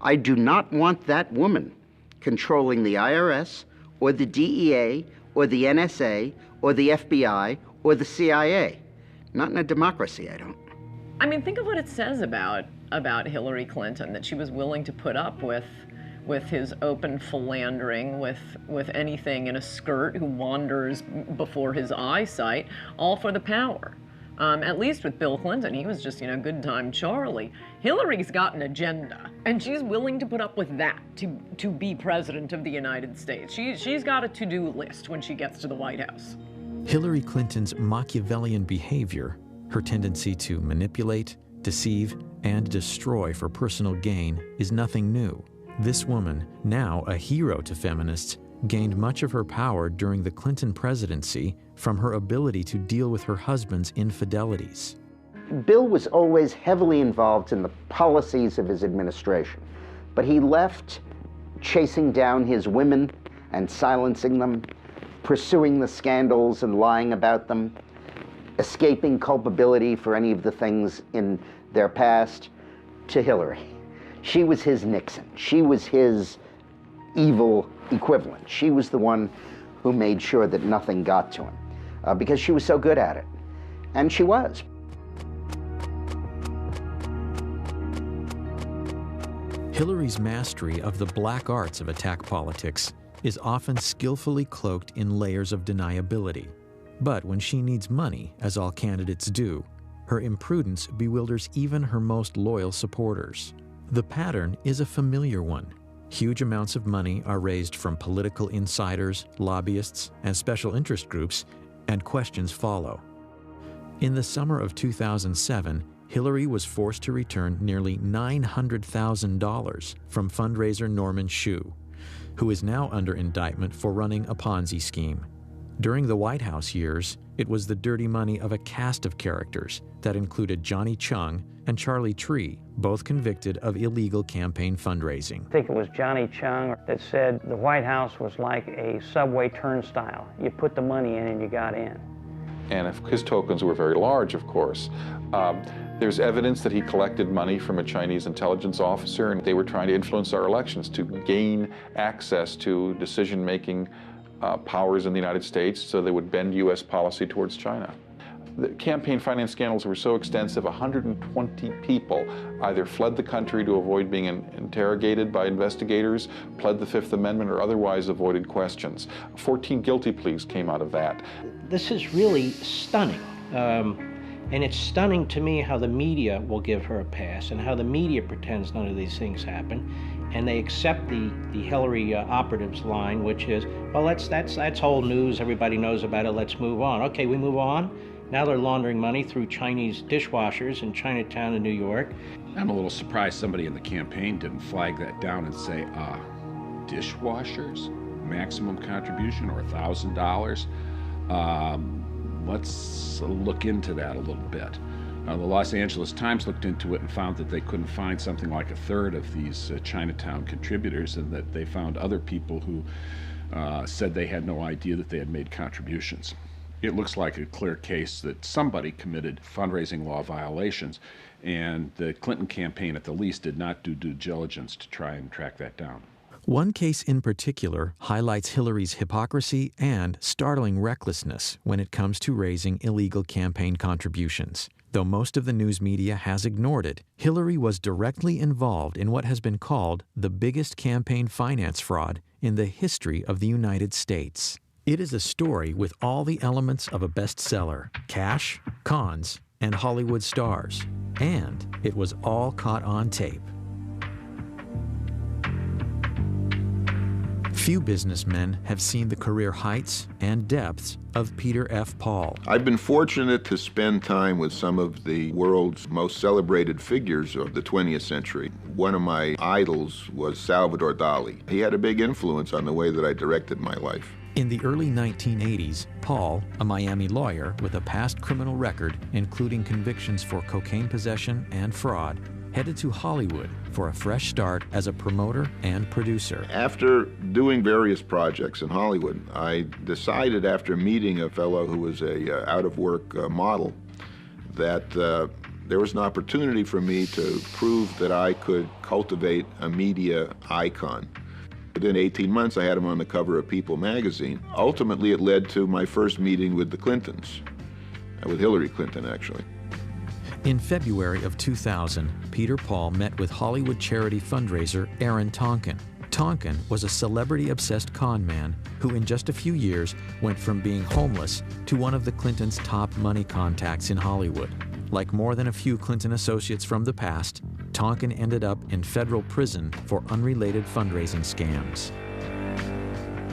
I do not want that woman controlling the IRS or the DEA or the NSA or the FBI or the CIA. Not in a democracy, I don't. I mean, think of what it says about Hillary Clinton, that she was willing to put up with his open philandering with anything in a skirt who wanders before his eyesight, all for the power. At least with Bill Clinton, he was just, good time Charlie. Hillary's got an agenda, and she's willing to put up with that to be president of the United States. She's got a to-do list when she gets to the White House. Hillary Clinton's Machiavellian behavior, her tendency to manipulate, deceive, and destroy for personal gain, is nothing new. This woman, now a hero to feminists, gained much of her power during the Clinton presidency from her ability to deal with her husband's infidelities. Bill was always heavily involved in the policies of his administration, but he left chasing down his women and silencing them, pursuing the scandals and lying about them, escaping culpability for any of the things in their past, to Hillary. She was his Nixon. She was his evil equivalent. She was the one who made sure that nothing got to him because she was so good at it. And she was. Hillary's mastery of the black arts of attack politics is often skillfully cloaked in layers of deniability. But when she needs money, as all candidates do, her imprudence bewilders even her most loyal supporters. The pattern is a familiar one. Huge amounts of money are raised from political insiders, lobbyists, and special interest groups, and questions follow. In the summer of 2007, Hillary was forced to return nearly $900,000 from fundraiser Norman Shue, who is now under indictment for running a Ponzi scheme. During the White House years, it was the dirty money of a cast of characters that included Johnny Chung and Charlie Tree, both convicted of illegal campaign fundraising. I think it was Johnny Chung that said the White House was like a subway turnstile. You put the money in and you got in. And if his tokens were very large, of course. There's evidence that he collected money from a Chinese intelligence officer, and they were trying to influence our elections to gain access to decision-making powers in the United States so they would bend U.S. policy towards China. The campaign finance scandals were so extensive, 120 people either fled the country to avoid being interrogated by investigators, pled the Fifth Amendment, or otherwise avoided questions. 14 guilty pleas came out of that. This is really stunning. And it's stunning to me how the media will give her a pass and how the media pretends none of these things happen. And they accept the Hillary operatives line, which is, well, that's old news, everybody knows about it, let's move on. Okay, we move on. Now they're laundering money through Chinese dishwashers in Chinatown in New York. I'm a little surprised somebody in the campaign didn't flag that down and say, dishwashers, maximum contribution, or $1,000. Let's look into that a little bit. The Los Angeles Times looked into it and found that they couldn't find something like a third of these Chinatown contributors, and that they found other people who said they had no idea that they had made contributions. It looks like a clear case that somebody committed fundraising law violations, and the Clinton campaign at the least did not do due diligence to try and track that down. One case in particular highlights Hillary's hypocrisy and startling recklessness when it comes to raising illegal campaign contributions. Though most of the news media has ignored it, Hillary was directly involved in what has been called the biggest campaign finance fraud in the history of the United States. It is a story with all the elements of a bestseller: cash, cons, and Hollywood stars. And it was all caught on tape. Few businessmen have seen the career heights and depths of Peter F. Paul. I've been fortunate to spend time with some of the world's most celebrated figures of the 20th century. One of my idols was Salvador Dali. He had a big influence on the way that I directed my life. In the early 1980s, Paul, a Miami lawyer with a past criminal record, including convictions for cocaine possession and fraud, headed to Hollywood for a fresh start as a promoter and producer. After doing various projects in Hollywood, I decided, after meeting a fellow who was a out-of-work model, that There was an opportunity for me to prove that I could cultivate a media icon. Within 18 months, I had him on the cover of People magazine. Ultimately, it led to my first meeting with the Clintons, with Hillary Clinton, actually. In February of 2000, Peter Paul met with Hollywood charity fundraiser Aaron Tonkin. Tonkin was a celebrity-obsessed con man who in just a few years went from being homeless to one of the Clintons' top money contacts in Hollywood. Like more than a few Clinton associates from the past, Tonkin ended up in federal prison for unrelated fundraising scams.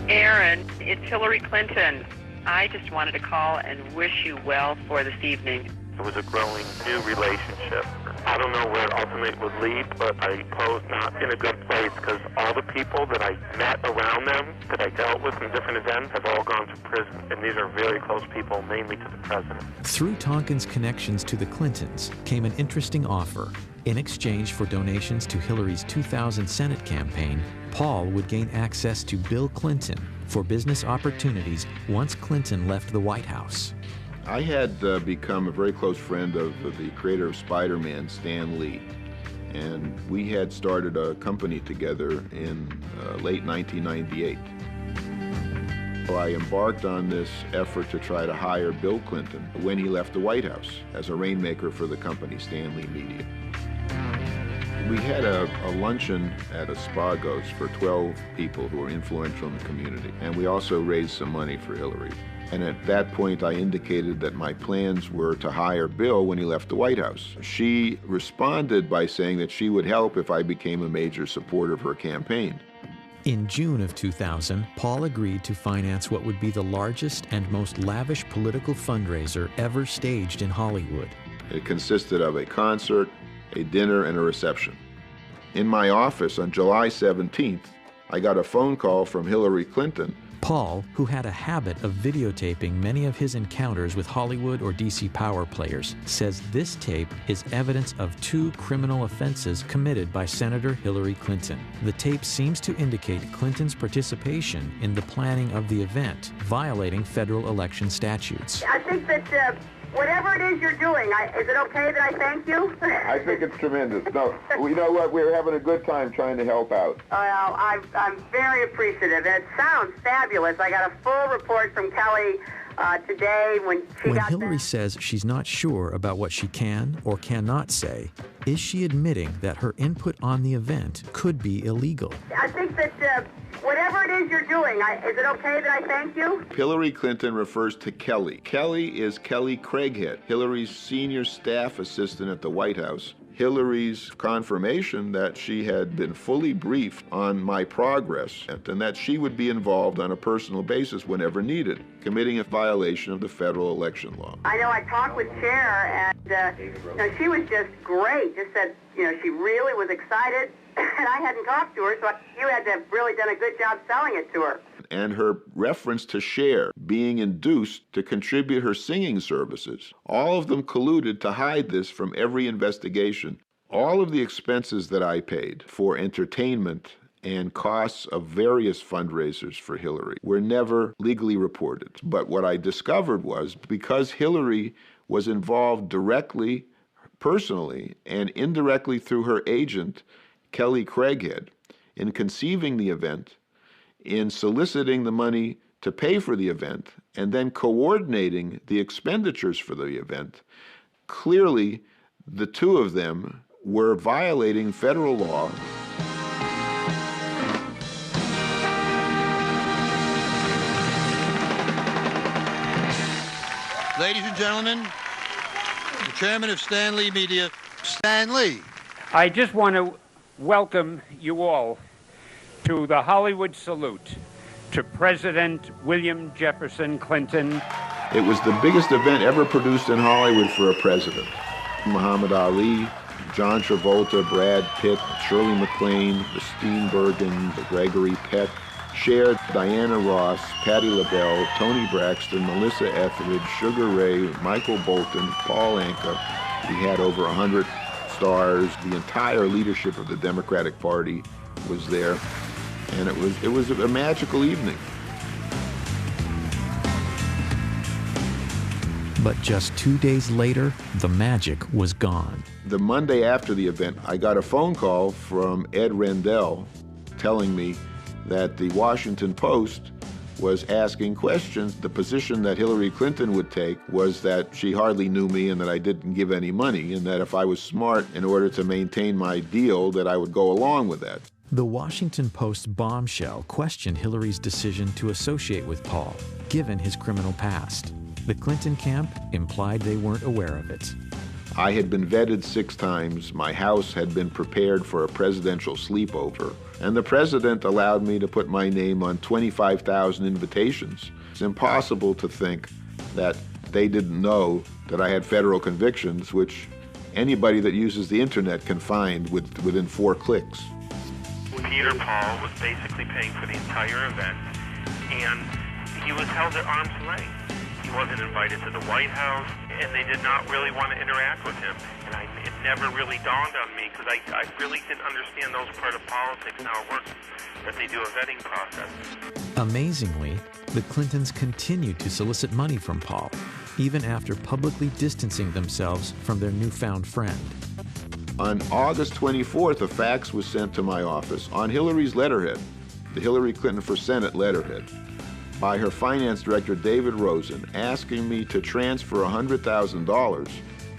Aaron, it's Hillary Clinton. I just wanted to call and wish you well for this evening. It was a growing new relationship. I don't know where it ultimately would lead, but I suppose not in a good place, because all the people that I met around them, that I dealt with in different events, have all gone to prison. And these are very close people, mainly to the president. Through Tonkin's connections to the Clintons came an interesting offer. In exchange for donations to Hillary's 2000 Senate campaign, Paul would gain access to Bill Clinton for business opportunities once Clinton left the White House. I had become a very close friend of the creator of Spider-Man, Stan Lee, and we had started a company together in late 1998. So I embarked on this effort to try to hire Bill Clinton when he left the White House as a rainmaker for the company, Stan Lee Media. We had a luncheon at Espagos for 12 people who were influential in the community, and we also raised some money for Hillary. And at that point, I indicated that my plans were to hire Bill when he left the White House. She responded by saying that she would help if I became a major supporter of her campaign. In June of 2000, Paul agreed to finance what would be the largest and most lavish political fundraiser ever staged in Hollywood. It consisted of a concert, a dinner, and a reception. In my office on July 17th, I got a phone call from Hillary Clinton. Paul, who had a habit of videotaping many of his encounters with Hollywood or DC power players, says this tape is evidence of 2 criminal offenses committed by Senator Hillary Clinton. The tape seems to indicate Clinton's participation in the planning of the event, violating federal election statutes. I think that whatever it is you're doing, is it okay that I thank you? I think it's tremendous. No, you know what? We're having a good time trying to help out. Well, I'm very appreciative. It sounds fabulous. I got a full report from Kelly today when she When got Hillary back. says she's not sure about what she can or cannot say, is she admitting that her input on the event could be illegal? I think that whatever it is you're doing, is it okay that I thank you? Hillary Clinton refers to Kelly. Kelly is Kelly Craighead, Hillary's senior staff assistant at the White House. Hillary's confirmation that she had been fully briefed on my progress and that she would be involved on a personal basis whenever needed, committing a violation of the federal election law. I know I talked with Chair, and she was just great. Just said, she really was excited, and I hadn't talked to her, so you had to have really done a good job selling it to her. And her reference to Cher being induced to contribute her singing services, all of them colluded to hide this from every investigation. All of the expenses that I paid for entertainment and costs of various fundraisers for Hillary were never legally reported. But what I discovered was, because Hillary was involved directly, personally, and indirectly through her agent, Kelly Craighead, in conceiving the event, in soliciting the money to pay for the event, and then coordinating the expenditures for the event, clearly the two of them were violating federal law. Ladies and gentlemen, the chairman of Stan Lee Media, Stan Lee. I just want to welcome you all to the Hollywood salute to President William Jefferson Clinton. It was the biggest event ever produced in Hollywood for a president. Muhammad Ali, John Travolta, Brad Pitt, Shirley MacLaine, the Steenburgens, Gregory Peck, Cher, Diana Ross, Patti LaBelle, Toni Braxton, Melissa Etheridge, Sugar Ray, Michael Bolton, Paul Anka. We had over 100 stars. The entire leadership of the Democratic Party was there. And it was a magical evening. But just 2 days later, the magic was gone. The Monday after the event, I got a phone call from Ed Rendell telling me that the Washington Post was asking questions. The position that Hillary Clinton would take was that she hardly knew me and that I didn't give any money, and that if I was smart in order to maintain my deal, that I would go along with that. The Washington Post bombshell questioned Hillary's decision to associate with Paul, given his criminal past. The Clinton camp implied they weren't aware of it. I had been vetted 6 times. My house had been prepared for a presidential sleepover. And the president allowed me to put my name on 25,000 invitations. It's impossible to think that they didn't know that I had federal convictions, which anybody that uses the internet can find within 4 clicks. Peter Paul was basically paying for the entire event, and he was held at arm's length. He wasn't invited to the White House, and they did not really want to interact with him. And it never really dawned on me, because I really didn't understand those part of politics and how it works, that they do a vetting process. Amazingly, the Clintons continued to solicit money from Paul, even after publicly distancing themselves from their newfound friend. On August 24th, a fax was sent to my office on Hillary's letterhead, the Hillary Clinton for Senate letterhead, by her finance director, David Rosen, asking me to transfer $100,000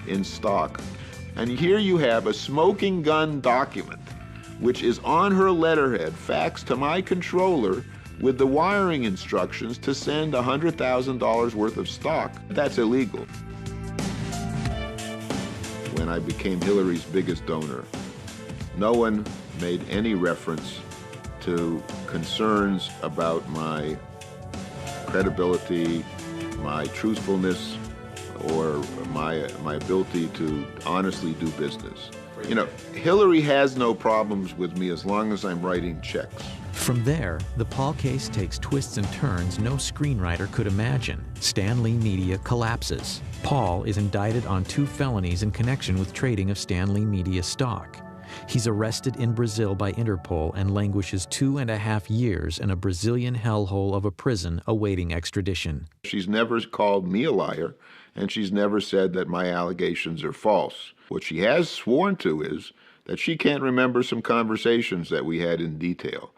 in stock. And here you have a smoking gun document, which is on her letterhead, faxed to my controller with the wiring instructions to send $100,000 worth of stock. That's illegal. When I became Hillary's biggest donor, no one made any reference to concerns about my credibility, my truthfulness, or my ability to honestly do business. You know, Hillary has no problems with me as long as I'm writing checks. From there, the Paul case takes twists and turns no screenwriter could imagine. Stan Lee Media collapses. Paul is indicted on 2 felonies in connection with trading of Stan Lee Media stock. He's arrested in Brazil by Interpol and languishes 2.5 years in a Brazilian hellhole of a prison awaiting extradition. She's never called me a liar, and she's never said that my allegations are false. What she has sworn to is that she can't remember some conversations that we had in detail.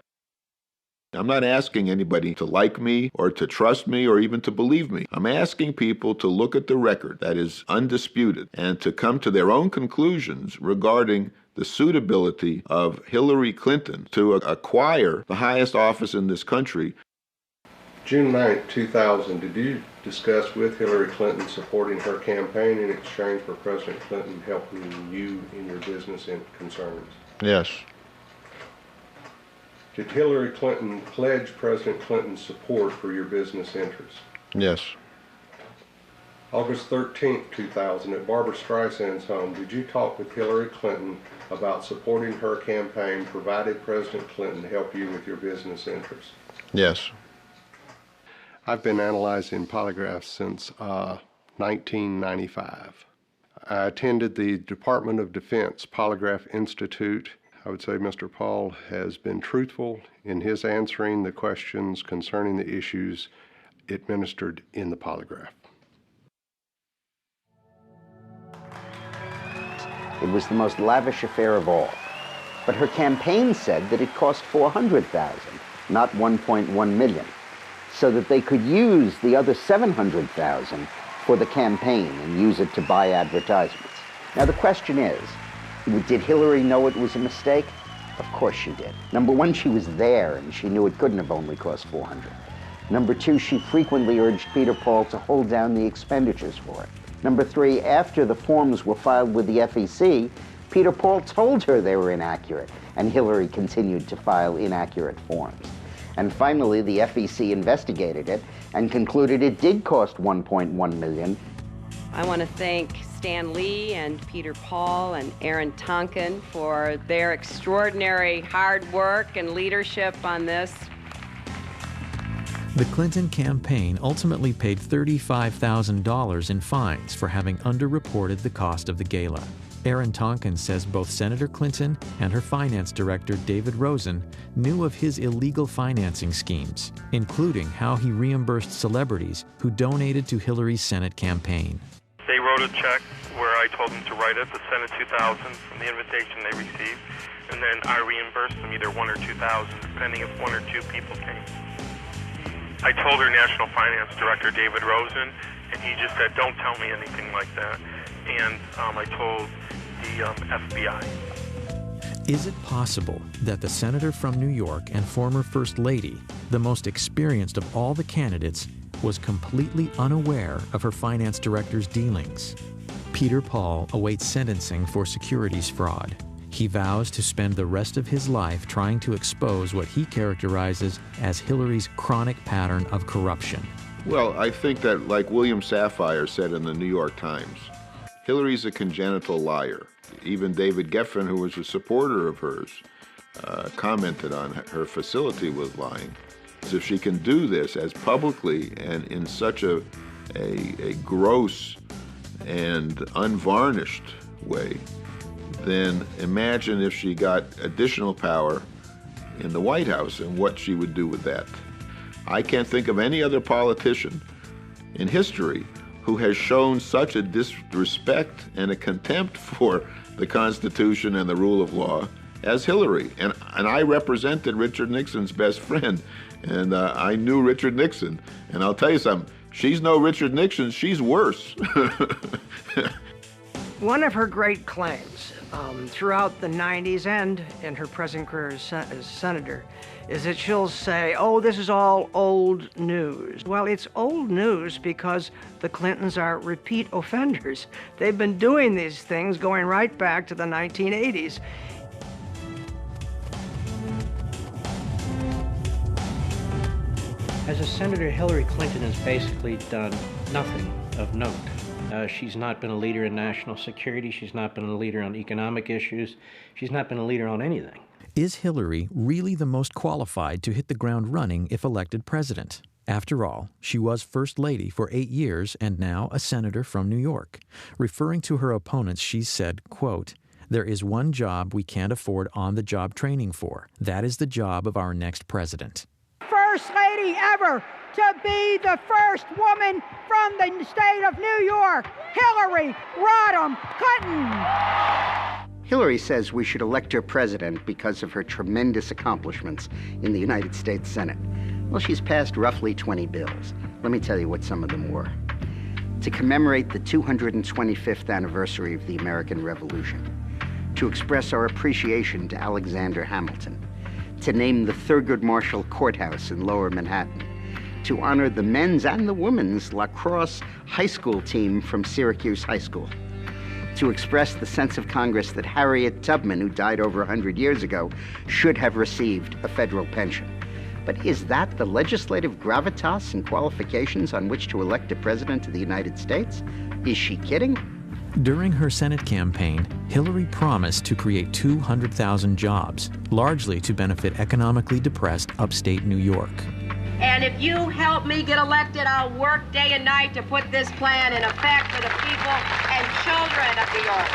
I'm not asking anybody to like me or to trust me or even to believe me. I'm asking people to look at the record that is undisputed and to come to their own conclusions regarding the suitability of Hillary Clinton to acquire the highest office in this country. June 9, 2000, did you discuss with Hillary Clinton supporting her campaign in exchange for President Clinton helping you in your business concerns? Yes. Did Hillary Clinton pledge President Clinton's support for your business interests? Yes. August 13, 2000, at Barbara Streisand's home, did you talk with Hillary Clinton about supporting her campaign provided President Clinton help you with your business interests? Yes. I've been analyzing polygraphs since 1995. I attended the Department of Defense Polygraph Institute. I would say Mr. Paul has been truthful in his answering the questions concerning the issues administered in the polygraph. It was the most lavish affair of all. But her campaign said that it cost $400,000, not $1.1 million, so that they could use the other $700,000 for the campaign and use it to buy advertisements. Now the question is, did Hillary know it was a mistake? Of course she did. Number one, she was there and she knew it couldn't have only cost $400,000. Number two, she frequently urged Peter Paul to hold down the expenditures for it. Number three, after the forms were filed with the FEC, Peter Paul told her they were inaccurate, and Hillary continued to file inaccurate forms. And finally, the FEC investigated it and concluded it did cost $1.1 million. I want to thank Stan Lee and Peter Paul and Aaron Tonkin for their extraordinary hard work and leadership on this. The Clinton campaign ultimately paid $35,000 in fines for having underreported the cost of the gala. Aaron Tonkin says both Senator Clinton and her finance director, David Rosen, knew of his illegal financing schemes, including how he reimbursed celebrities who donated to Hillary's Senate campaign. They wrote a check where I told them to write it, the Senate 2000 from the invitation they received, and then I reimbursed them either 1 or 2,000, depending if 1 or 2 people came. I told her National Finance Director, David Rosen, and he just said, don't tell me anything like that. And I told the FBI. Is it possible that the senator from New York and former First Lady, the most experienced of all the candidates, was completely unaware of her finance director's dealings? Peter Paul awaits sentencing for securities fraud. He vows to spend the rest of his life trying to expose what he characterizes as Hillary's chronic pattern of corruption. Well, I think that, like William Safire said in the New York Times, Hillary's a congenital liar. Even David Geffen, who was a supporter of hers, commented on her facility with lying. So if she can do this as publicly and in such a gross and unvarnished way, then imagine if she got additional power in the White House and what she would do with that. I can't think of any other politician in history who has shown such a disrespect and a contempt for the Constitution and the rule of law as Hillary. And I represented Richard Nixon's best friend, and I knew Richard Nixon. And I'll tell you something, she's no Richard Nixon, she's worse. One of her great claims throughout the 90s and in her present career as senator is that she'll say, oh, this is all old news. Well, it's old news because the Clintons are repeat offenders. They've been doing these things going right back to the 1980s. As a senator, Hillary Clinton has basically done nothing of note. She's not been a leader in national security. She's not been a leader on economic issues. She's not been a leader on anything. Is Hillary really the most qualified to hit the ground running if elected president? After all, she was First Lady for 8 years and now a senator from New York. Referring to her opponents, she said, quote, "There is one job we can't afford on-the-job training for. That is the job of our next president." First Lady ever to be the first woman from the state of New York, Hillary Rodham Clinton. Hillary says we should elect her president because of her tremendous accomplishments in the United States Senate. Well, she's passed roughly 20 bills. Let me tell you what some of them were. To commemorate the 225th anniversary of the American Revolution, to express our appreciation to Alexander Hamilton, to name the Thurgood Marshall Courthouse in Lower Manhattan, to honor the men's and the women's lacrosse high school team from Syracuse High School, to express the sense of Congress that Harriet Tubman, who died over 100 years ago, should have received a federal pension. But is that the legislative gravitas and qualifications on which to elect a president of the United States? Is she kidding? During her Senate campaign, Hillary promised to create 200,000 jobs, largely to benefit economically depressed upstate New York. And if you help me get elected, I'll work day and night to put this plan in effect for the people and children of New York.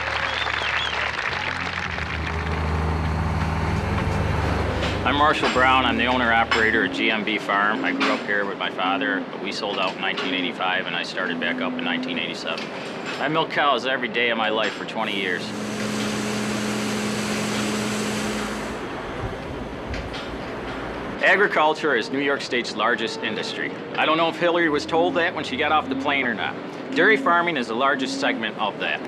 I'm Marshall Brown. I'm the owner-operator at GMB Farm. I grew up here with my father, but we sold out in 1985, and I started back up in 1987. I milk cows every day of my life for 20 years. Agriculture is New York State's largest industry. I don't know if Hillary was told that when she got off the plane or not. Dairy farming is the largest segment of that.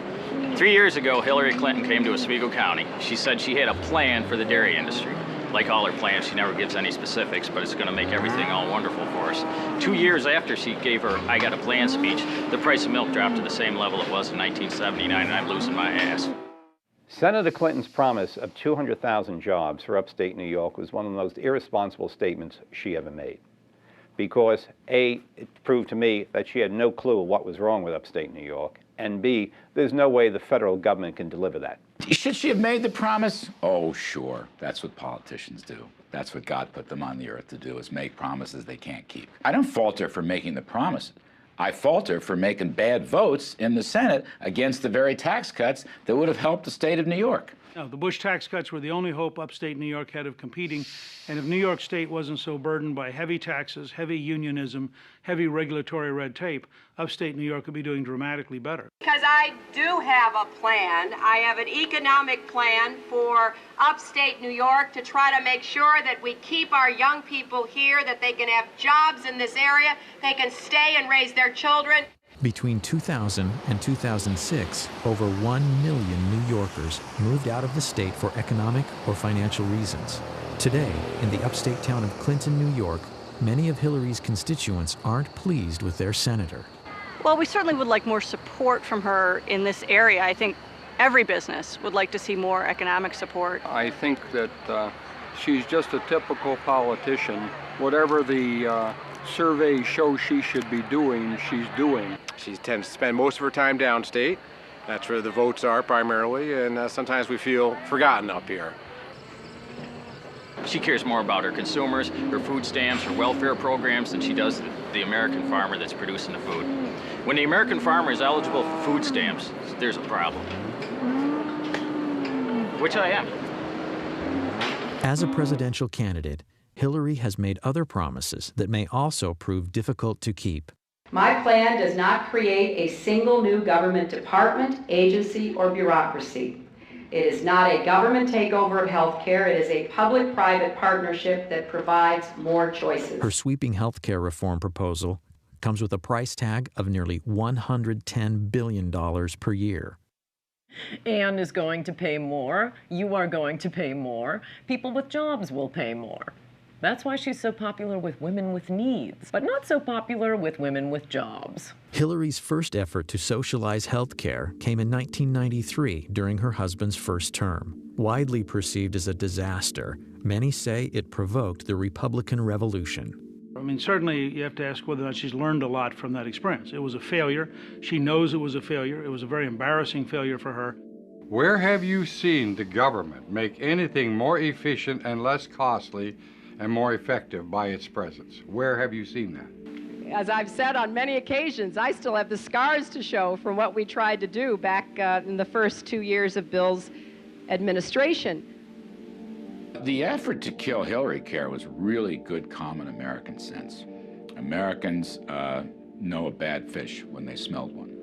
3 years ago, Hillary Clinton came to Oswego County. She said she had a plan for the dairy industry. Like all her plans, she never gives any specifics, but it's going to make everything all wonderful for us. 2 years after she gave her I Got a Plan speech, the price of milk dropped to the same level it was in 1979, and I'm losing my ass. Senator Clinton's promise of 200,000 jobs for upstate New York was one of the most irresponsible statements she ever made. Because A, it proved to me that she had no clue what was wrong with upstate New York, and B, there's no way the federal government can deliver that. Should she have made the promise? Oh, sure. That's what politicians do. That's what God put them on the earth to do, is make promises they can't keep. I don't fault her for making the promise. I fault her for making bad votes in the Senate against the very tax cuts that would have helped the state of New York. No, the Bush tax cuts were the only hope upstate New York had of competing, and if New York State wasn't so burdened by heavy taxes, heavy unionism, heavy regulatory red tape, upstate New York would be doing dramatically better. Because I do have a plan. I have an economic plan for upstate New York to try to make sure that we keep our young people here, that they can have jobs in this area, they can stay and raise their children. Between 2000 and 2006, over 1 million New Yorkers moved out of the state for economic or financial reasons. Today, in the upstate town of Clinton, New York, many of Hillary's constituents aren't pleased with their senator. Well, we certainly would like more support from her in this area. I think every business would like to see more economic support. I think that she's just a typical politician. Whatever the surveys show she should be doing, she's doing. She tends to spend most of her time downstate. That's where the votes are primarily, and sometimes we feel forgotten up here. She cares more about her consumers, her food stamps, her welfare programs than she does the American farmer that's producing the food. When the American farmer is eligible for food stamps, there's a problem. Which I am. As a presidential candidate, Hillary has made other promises that may also prove difficult to keep. My plan does not create a single new government department, agency, or bureaucracy. It is not a government takeover of health care. It is a public-private partnership that provides more choices. Her sweeping health care reform proposal comes with a price tag of nearly $110 billion per year. Anne is going to pay more. You are going to pay more. People with jobs will pay more. That's why she's so popular with women with needs, but not so popular with women with jobs. Hillary's first effort to socialize health care came in 1993 during her husband's first term. Widely perceived as a disaster, many say it provoked the Republican Revolution. I mean, certainly you have to ask whether or not she's learned a lot from that experience. It was a failure. She knows it was a failure. It was a very embarrassing failure for her. Where have you seen the government make anything more efficient and less costly and more effective by its presence? Where have you seen that? As I've said on many occasions, I still have the scars to show from what we tried to do back in the first 2 years of Bill's administration. The effort to kill Hillary Care was really good common American sense. Americans know a bad fish when they smelled one.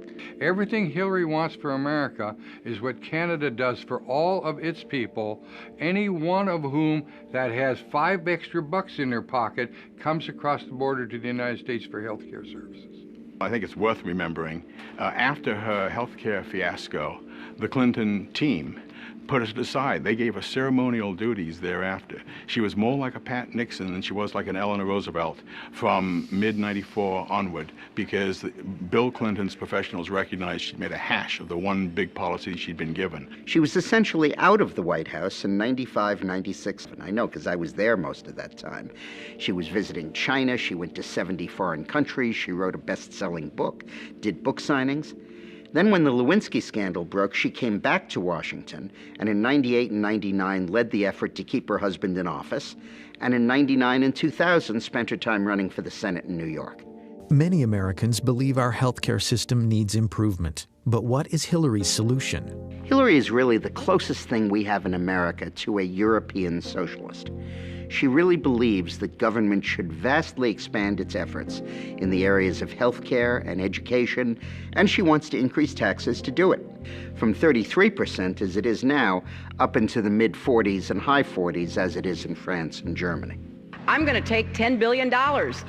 Everything Hillary wants for America is what Canada does for all of its people, any one of whom that has $5 extra in their pocket comes across the border to the United States for health care services. I think it's worth remembering, after her health care fiasco, the Clinton team put us aside. They gave her ceremonial duties thereafter. She was more like a Pat Nixon than she was like an Eleanor Roosevelt from mid-94 onward, because Bill Clinton's professionals recognized she'd made a hash of the one big policy she'd been given. She was essentially out of the White House in 95, 96, and I know because I was there most of that time. She was visiting China, she went to 70 foreign countries, she wrote a best-selling book, did book signings. Then when the Lewinsky scandal broke, she came back to Washington, and in 98 and 99 led the effort to keep her husband in office, and in 99 and 2000 spent her time running for the Senate in New York. Many Americans believe our healthcare system needs improvement. But what is Hillary's solution? Hillary is really the closest thing we have in America to a European socialist. She really believes that government should vastly expand its efforts in the areas of healthcare and education, and she wants to increase taxes to do it, from 33% as it is now, up into the mid-40s and high 40s as it is in France and Germany. I'm going to take $10 billion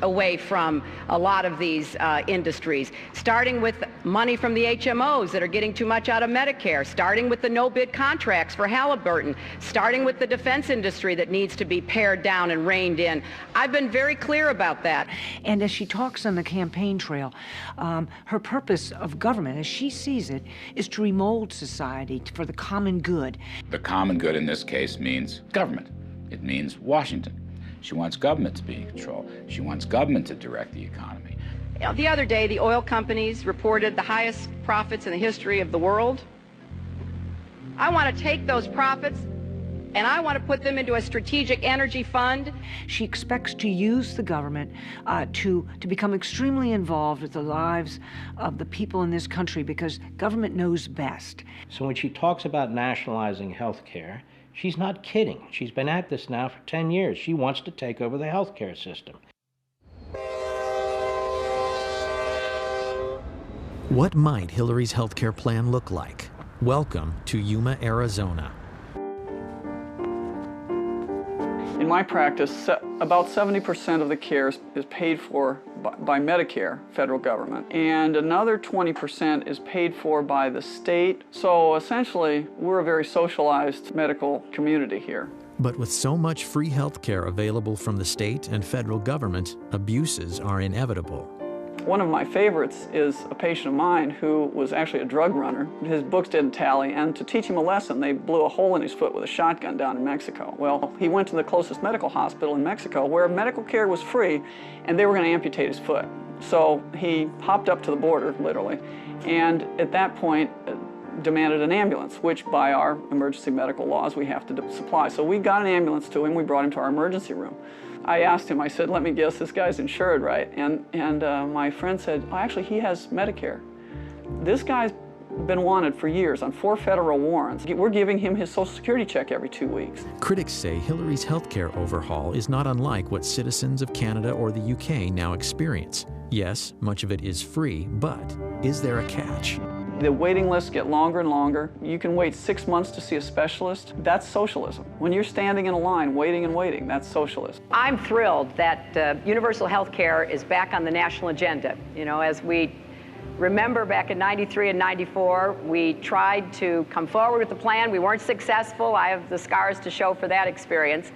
away from a lot of these industries, starting with money from the HMOs that are getting too much out of Medicare, starting with the no-bid contracts for Halliburton, starting with the defense industry that needs to be pared down and reined in. I've been very clear about that. And as she talks on the campaign trail, her purpose of government, as she sees it, is to remold society for the common good. The common good in this case means government. It means Washington. She wants government to be in control. She wants government to direct the economy. The other day, the oil companies reported the highest profits in the history of the world. I want to take those profits and I want to put them into a strategic energy fund. She expects to use the government to become extremely involved with the lives of the people in this country because government knows best. So when she talks about nationalizing health care, she's not kidding. She's been at this now for 10 years. She wants to take over the health care system. What might Hillary's healthcare plan look like? Welcome to Yuma, Arizona. In my practice, about 70% of the care is paid for by Medicare, federal government, and another 20% is paid for by the state. So essentially, we're a very socialized medical community here. But with so much free health care available from the state and federal government, abuses are inevitable. One of my favorites is a patient of mine who was actually a drug runner. His books didn't tally, and to teach him a lesson, they blew a hole in his foot with a shotgun down in Mexico. Well, he went to the closest medical hospital in Mexico where medical care was free, and they were going to amputate his foot. So he hopped up to the border, literally, and at that point demanded an ambulance, which by our emergency medical laws we have to supply. So we got an ambulance to him, we brought him to our emergency room. I asked him, I said, let me guess, this guy's insured, right? And my friend said, oh, actually, he has Medicare. This guy's been wanted for years on 4 federal warrants. We're giving him his Social Security check every 2 weeks. Critics say Hillary's healthcare overhaul is not unlike what citizens of Canada or the UK now experience. Yes, much of it is free, but is there a catch? The waiting lists get longer and longer. You can wait 6 months to see a specialist. That's socialism. When you're standing in a line, waiting and waiting, that's socialism. I'm thrilled that universal health care is back on the national agenda. You know, as we remember back in '93 and '94, we tried to come forward with the plan. We weren't successful. I have the scars to show for that experience.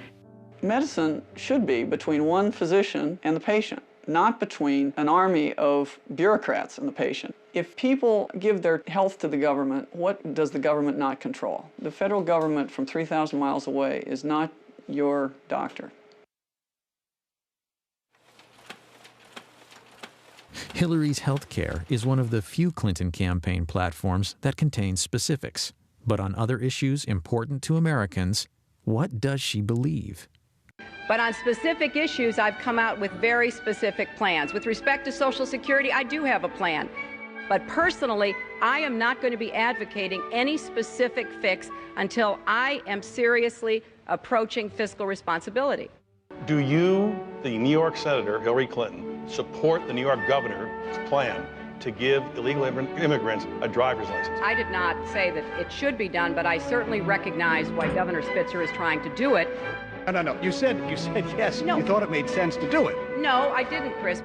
Medicine should be between one physician and the patient, not between an army of bureaucrats and the patient. If people give their health to the government, what does the government not control? The federal government from 3,000 miles away is not your doctor. Hillary's health care is one of the few Clinton campaign platforms that contains specifics. But on other issues important to Americans, what does she believe? But on specific issues, I've come out with very specific plans. With respect to Social Security, I do have a plan. But personally, I am not going to be advocating any specific fix until I am seriously approaching fiscal responsibility. Do you, the New York Senator Hillary Clinton, support the New York governor's plan to give illegal immigrants a driver's license? I did not say that it should be done, but I certainly recognize why Governor Spitzer is trying to do it. No. You said yes. No. You thought it made sense to do it. No, I didn't, Chris.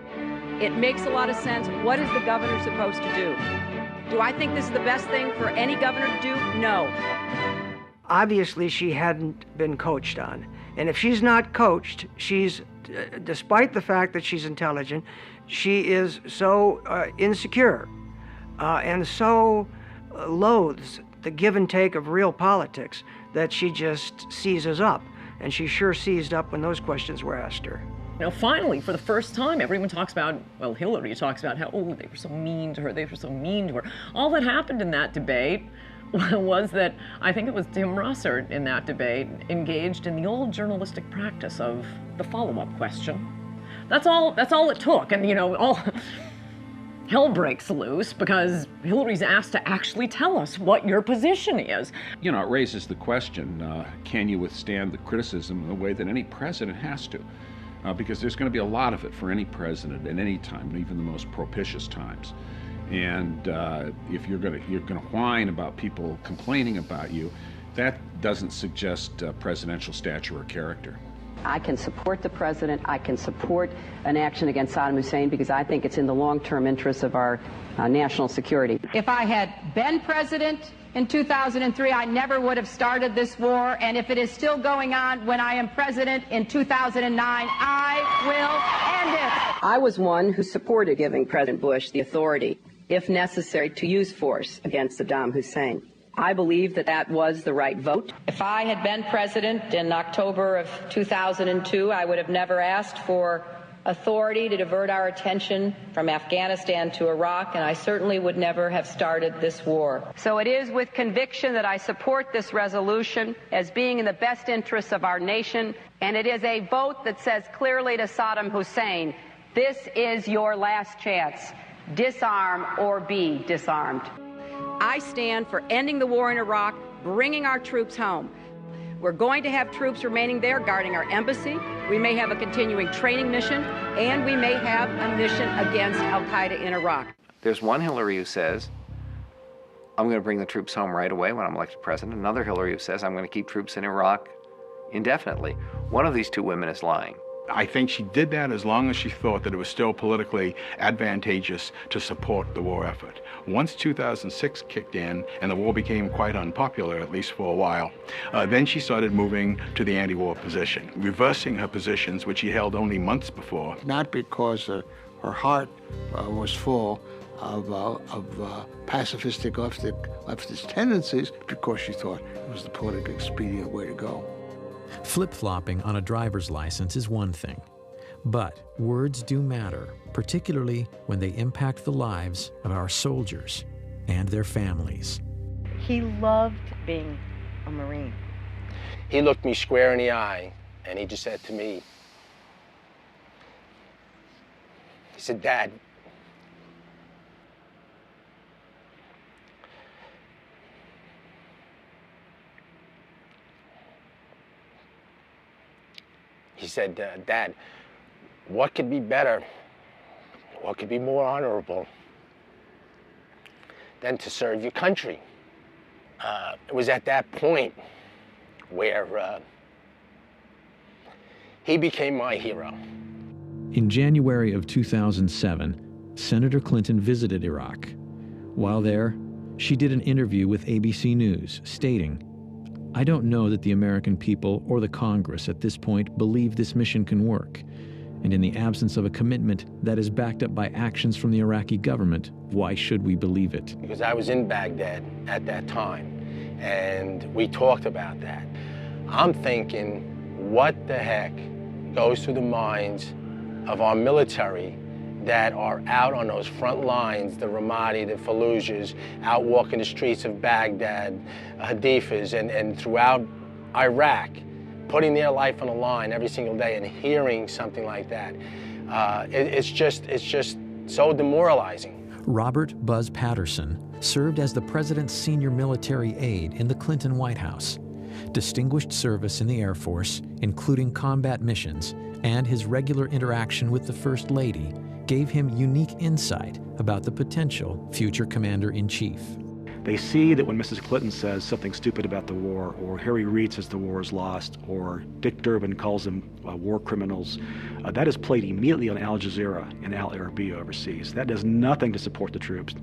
It makes a lot of sense. What is the governor supposed to do? Do I think this is the best thing for any governor to do? No. Obviously, she hadn't been coached on. And if she's not coached, she's, despite the fact that she's intelligent, she is so insecure and so loathes the give and take of real politics that she just seizes up. And she sure seized up when those questions were asked her. You know, finally, for the first time, everyone talks about, well, Hillary talks about how, oh, they were so mean to her, they were so mean to her. All that happened in that debate was that, I think it was Tim Russert in that debate, engaged in the old journalistic practice of the follow-up question. That's all it took, and, you know, all hell breaks loose because Hillary's asked to actually tell us what your position is. You know, it raises the question, can you withstand the criticism in the way that any president has to? Because there's going to be a lot of it for any president at any time, even the most propitious times. And if you're going to whine about people complaining about you, that doesn't suggest presidential stature or character. I can support the president. I can support an action against Saddam Hussein because I think it's in the long-term interests of our national security. If I had been president in 2003, I never would have started this war, and if it is still going on when I am president in 2009, I will end it. I was one who supported giving President Bush the authority, if necessary, to use force against Saddam Hussein. I believe that that was the right vote. If I had been president in October of 2002, I would have never asked for authority to divert our attention from Afghanistan to Iraq, and I certainly would never have started this war. So it is with conviction that I support this resolution as being in the best interests of our nation, and it is a vote that says clearly to Saddam Hussein, this is your last chance. Disarm or be disarmed. I stand for ending the war in Iraq, bringing our troops home. We're going to have troops remaining there guarding our embassy. We may have a continuing training mission, and we may have a mission against al-Qaeda in Iraq. There's one Hillary who says, I'm going to bring the troops home right away when I'm elected president. Another Hillary who says, I'm going to keep troops in Iraq indefinitely. One of these two women is lying. I think she did that as long as she thought that it was still politically advantageous to support the war effort. Once 2006 kicked in and the war became quite unpopular, at least for a while, then she started moving to the anti-war position, reversing her positions which she held only months before. Not because her heart was full of pacifistic leftist tendencies, because she thought it was the politically expedient way to go. Flip-flopping on a driver's license is one thing, but words do matter, particularly when they impact the lives of our soldiers and their families. He loved being a Marine. He looked me square in the eye and he just said to me, he said, Dad, he said, Dad, what could be better, what could be more honorable than to serve your country? It was at that point where he became my hero. In January of 2007, Senator Clinton visited Iraq. While there, she did an interview with ABC News stating, I don't know that the American people or the Congress at this point believe this mission can work. And in the absence of a commitment that is backed up by actions from the Iraqi government, why should we believe it? Because I was in Baghdad at that time, and we talked about that. I'm thinking, what the heck goes through the minds of our military that are out on those front lines, the Ramadi, the Fallujahs, out walking the streets of Baghdad, Hadifas, and throughout Iraq, putting their life on the line every single day and hearing something like that. It's just so demoralizing. Robert Buzz Patterson served as the president's senior military aide in the Clinton White House. Distinguished service in the Air Force, including combat missions, and his regular interaction with the First Lady gave him unique insight about the potential future commander-in-chief. They see that when Mrs. Clinton says something stupid about the war, or Harry Reid says the war is lost, or Dick Durbin calls them war criminals, that is played immediately on Al Jazeera and Al Arabiya overseas. That does nothing to support the troops.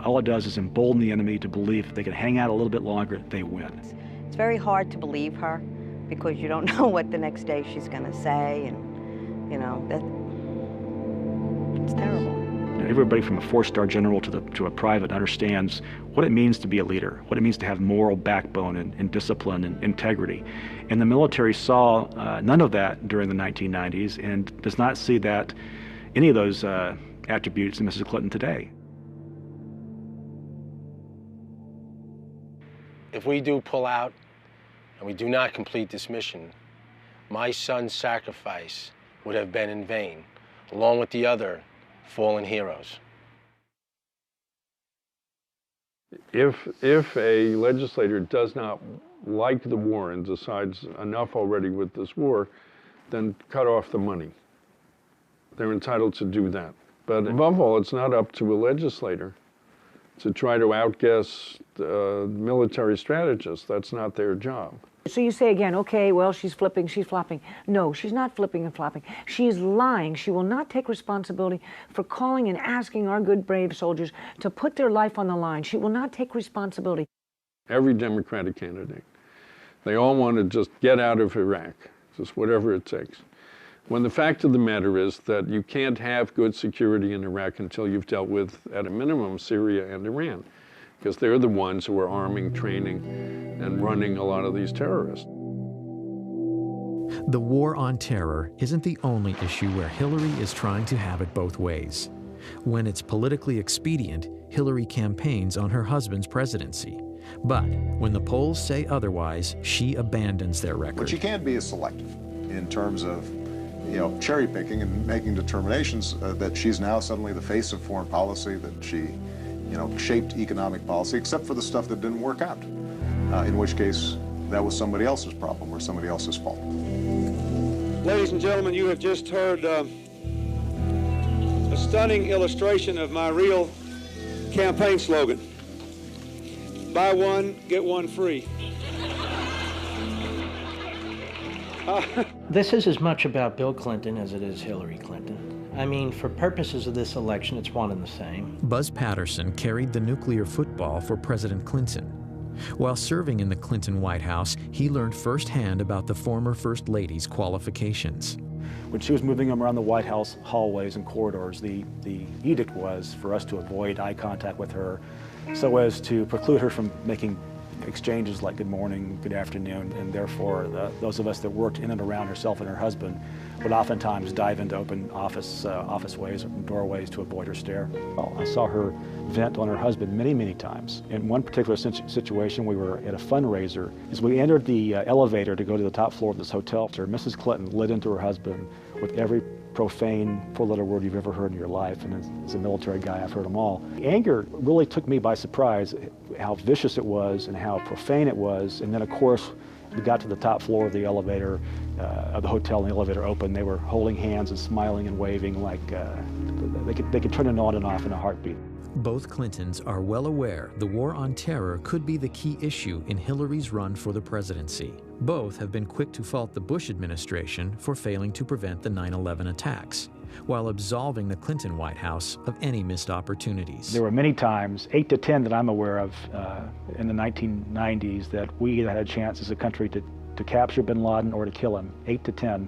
All it does is embolden the enemy to believe if they can hang out a little bit longer, they win. It's very hard to believe her because you don't know what the next day she's going to say, and, you know, it's terrible. Everybody from a four-star general to a private understands what it means to be a leader, what it means to have moral backbone and discipline and integrity. And the military saw none of that during the 1990s and does not see that any of those attributes in Mrs. Clinton today. If we do pull out and we do not complete this mission, my son's sacrifice would have been in vain, along with the other fallen heroes. If a legislator does not like the war and decides enough already with this war, then cut off the money. They're entitled to do that. But above all, it's not up to a legislator to try to outguess military strategists. That's not their job. So you say again, okay, well, she's flipping, she's flopping. No, she's not flipping and flopping. She's lying. She will not take responsibility for calling and asking our good, brave soldiers to put their life on the line. She will not take responsibility. Every Democratic candidate, they all want to just get out of Iraq, just whatever it takes. When the fact of the matter is that you can't have good security in Iraq until you've dealt with, at a minimum, Syria and Iran, because they're the ones who are arming, training, and running a lot of these terrorists. The war on terror isn't the only issue where Hillary is trying to have it both ways. When it's politically expedient, Hillary campaigns on her husband's presidency. But when the polls say otherwise, she abandons their record. What she can be is selective in terms of, cherry picking and making determinations that she's now suddenly the face of foreign policy, that she, shaped economic policy, except for the stuff that didn't work out, in which case that was somebody else's problem or somebody else's fault. Ladies and gentlemen, you have just heard a stunning illustration of my real campaign slogan. Buy one, get one free. This is as much about Bill Clinton as it is Hillary Clinton. I mean, for purposes of this election, it's one and the same. Buzz Patterson carried the nuclear football for President Clinton. While serving in the Clinton White House, he learned firsthand about the former First Lady's qualifications. When she was moving them around the White House hallways and corridors, the edict was for us to avoid eye contact with her so as to preclude her from making exchanges like good morning, good afternoon, and therefore those of us that worked in and around herself and her husband would oftentimes dive into open office ways and doorways to avoid her stare. Well, I saw her vent on her husband many, many times. In one particular situation, we were at a fundraiser. As we entered the elevator to go to the top floor of this hotel, Mrs. Clinton lit into her husband with every profane four-letter word you've ever heard in your life, and as a military guy, I've heard them all. The anger really took me by surprise, how vicious it was and how profane it was, and then of course, we got to the top floor of the elevator, of the hotel, and the elevator opened. They were holding hands and smiling and waving like they could turn it on and off in a heartbeat. Both Clintons are well aware the war on terror could be the key issue in Hillary's run for the presidency. Both have been quick to fault the Bush administration for failing to prevent the 9/11 attacks, while absolving the Clinton White House of any missed opportunities. There were many times, 8 to 10 that I'm aware of, in the 1990s, that we either had a chance as a country to capture bin Laden or to kill him, 8 to 10.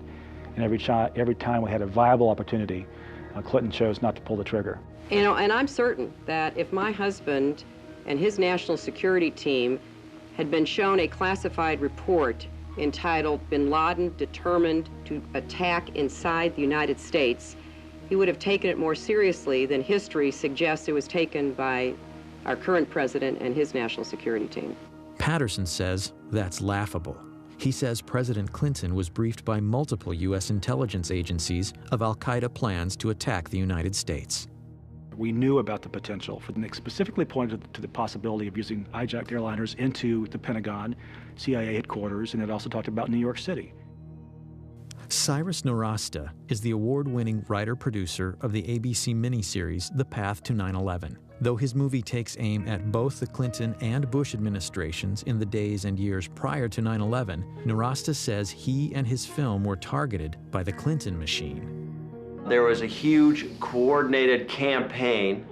And every time we had a viable opportunity, Clinton chose not to pull the trigger. And I'm certain that if my husband and his national security team had been shown a classified report entitled "Bin Laden Determined to Attack Inside the United States," he would have taken it more seriously than history suggests it was taken by our current president and his national security team. Patterson says that's laughable. He says President Clinton was briefed by multiple U.S. intelligence agencies of al-Qaeda plans to attack the United States. We knew about the potential. Nick specifically pointed to the possibility of using hijacked airliners into the Pentagon, CIA headquarters, and it also talked about New York City. Cyrus Nowrasteh is the award-winning writer-producer of the ABC miniseries The Path to 9/11. Though his movie takes aim at both the Clinton and Bush administrations in the days and years prior to 9/11, Nowrasteh says he and his film were targeted by the Clinton machine. There was a huge coordinated campaign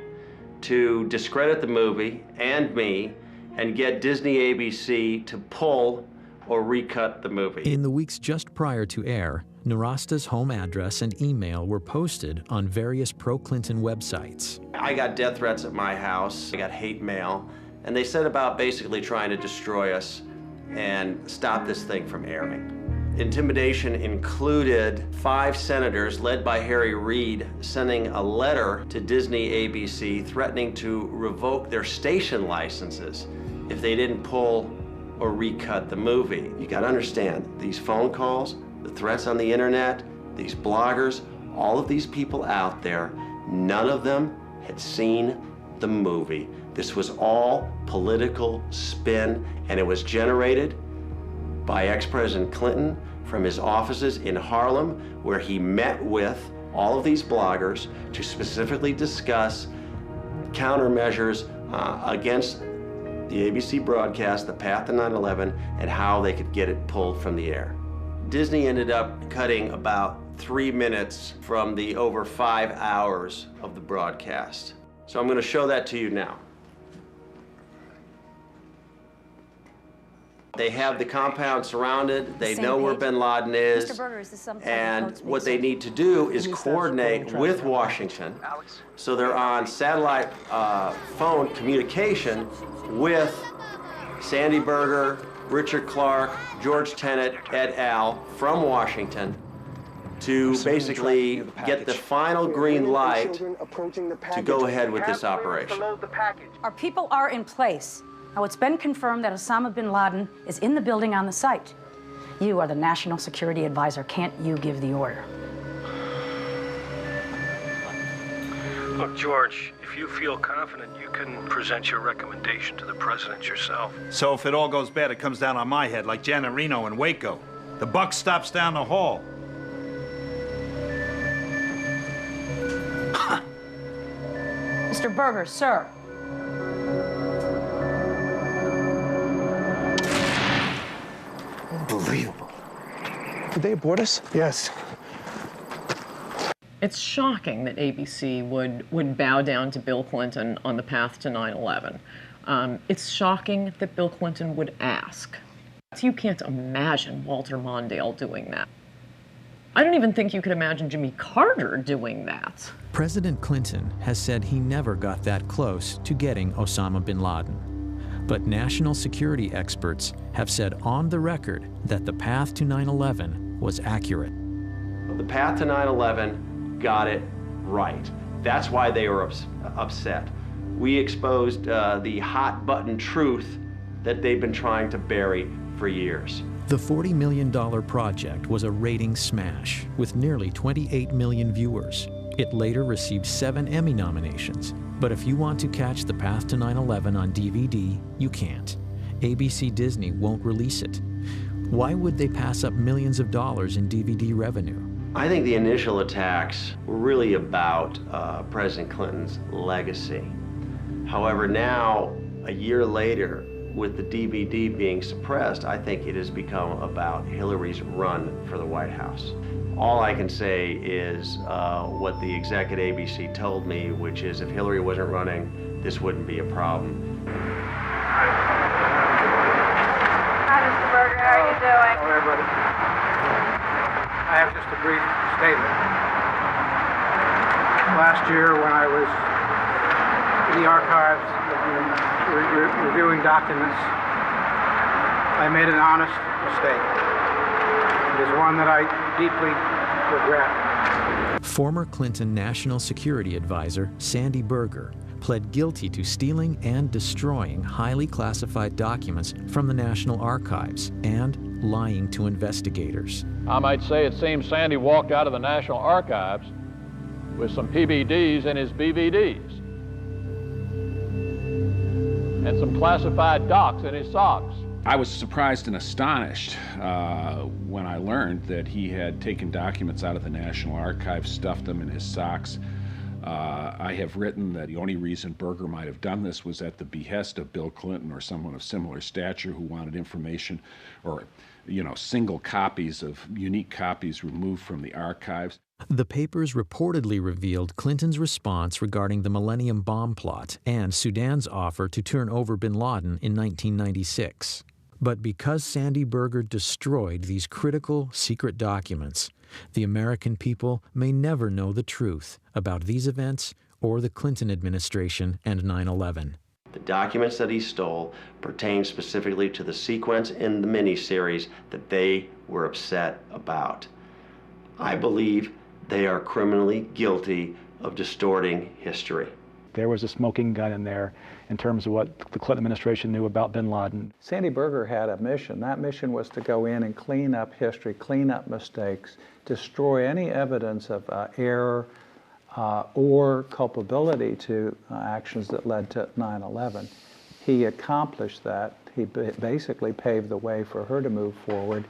to discredit the movie and me and get Disney ABC to pull or recut the movie. In the weeks just prior to air, Nowrasteh's home address and email were posted on various pro-Clinton websites. I got death threats at my house, I got hate mail, and they said about basically trying to destroy us and stop this thing from airing. Intimidation included 5 senators led by Harry Reid sending a letter to Disney ABC threatening to revoke their station licenses if they didn't pull or recut the movie. You gotta understand, these phone calls, the threats on the internet, these bloggers, all of these people out there, none of them had seen the movie. This was all political spin, and it was generated by ex-President Clinton from his offices in Harlem, where he met with all of these bloggers to specifically discuss countermeasures against the ABC broadcast, The Path to 9/11, and how they could get it pulled from the air. Disney ended up cutting about 3 minutes from the over 5 hours of the broadcast. So I'm going to show that to you now. They have the compound surrounded. They know where bin Laden is. Mr. Berger, is this something And what they need to do is coordinate with Washington. So they're on satellite phone communication with Sandy Berger, Richard Clark, George Tenet, et al. From Washington to basically get the final green light to go ahead with this operation. Our people are in place. Now, it's been confirmed that Osama bin Laden is in the building on the site. You are the National Security Advisor. Can't you give the order? Look, George, if you feel confident, you can present your recommendation to the president yourself. So if it all goes bad, it comes down on my head, like Janet Reno in Waco. The buck stops down the hall. Mr. Berger, sir. Unbelievable. Did they abort us? Yes. It's shocking that ABC would bow down to Bill Clinton on the path to 9/11. It's shocking that Bill Clinton would ask. You can't imagine Walter Mondale doing that. I don't even think you could imagine Jimmy Carter doing that. President Clinton has said he never got that close to getting Osama bin Laden. But national security experts have said on the record that the path to 9/11 was accurate. The path to 9/11 got it right. That's why they were upset. We exposed the hot button truth that they've been trying to bury for years. The $40 million project was a ratings smash with nearly 28 million viewers. It later received 7 Emmy nominations. But if you want to catch The Path to 9/11 on DVD, you can't. ABC Disney won't release it. Why would they pass up millions of dollars in DVD revenue? I think the initial attacks were really about President Clinton's legacy. However, now, a year later, with the DVD being suppressed, I think it has become about Hillary's run for the White House. All I can say is what the exec at ABC told me, which is if Hillary wasn't running, this wouldn't be a problem. Hi, Mr. Berger. How are you doing? Hello, everybody. I have just a brief statement. Last year, when I was in the archives reviewing documents, I made an honest mistake. It is one that I deeply regret. Former Clinton National Security Advisor Sandy Berger pled guilty to stealing and destroying highly classified documents from the National Archives and lying to investigators. I might say it seems Sandy walked out of the National Archives with some PBDs in his BVDs and some classified docs in his socks. I was surprised and astonished when I learned that he had taken documents out of the National Archives, stuffed them in his socks. I have written that the only reason Berger might have done this was at the behest of Bill Clinton or someone of similar stature who wanted information or, single copies of unique copies removed from the archives. The papers reportedly revealed Clinton's response regarding the Millennium Bomb plot and Sudan's offer to turn over bin Laden in 1996. But because Sandy Berger destroyed these critical secret documents, the American people may never know the truth about these events or the Clinton administration and 9/11. The documents that he stole pertain specifically to the sequence in the miniseries that they were upset about. I believe they are criminally guilty of distorting history. There was a smoking gun in there in terms of what the Clinton administration knew about bin Laden. Sandy Berger had a mission. That mission was to go in and clean up history, clean up mistakes, destroy any evidence of error or culpability to actions that led to 9/11. He accomplished that. He basically paved the way for her to move forward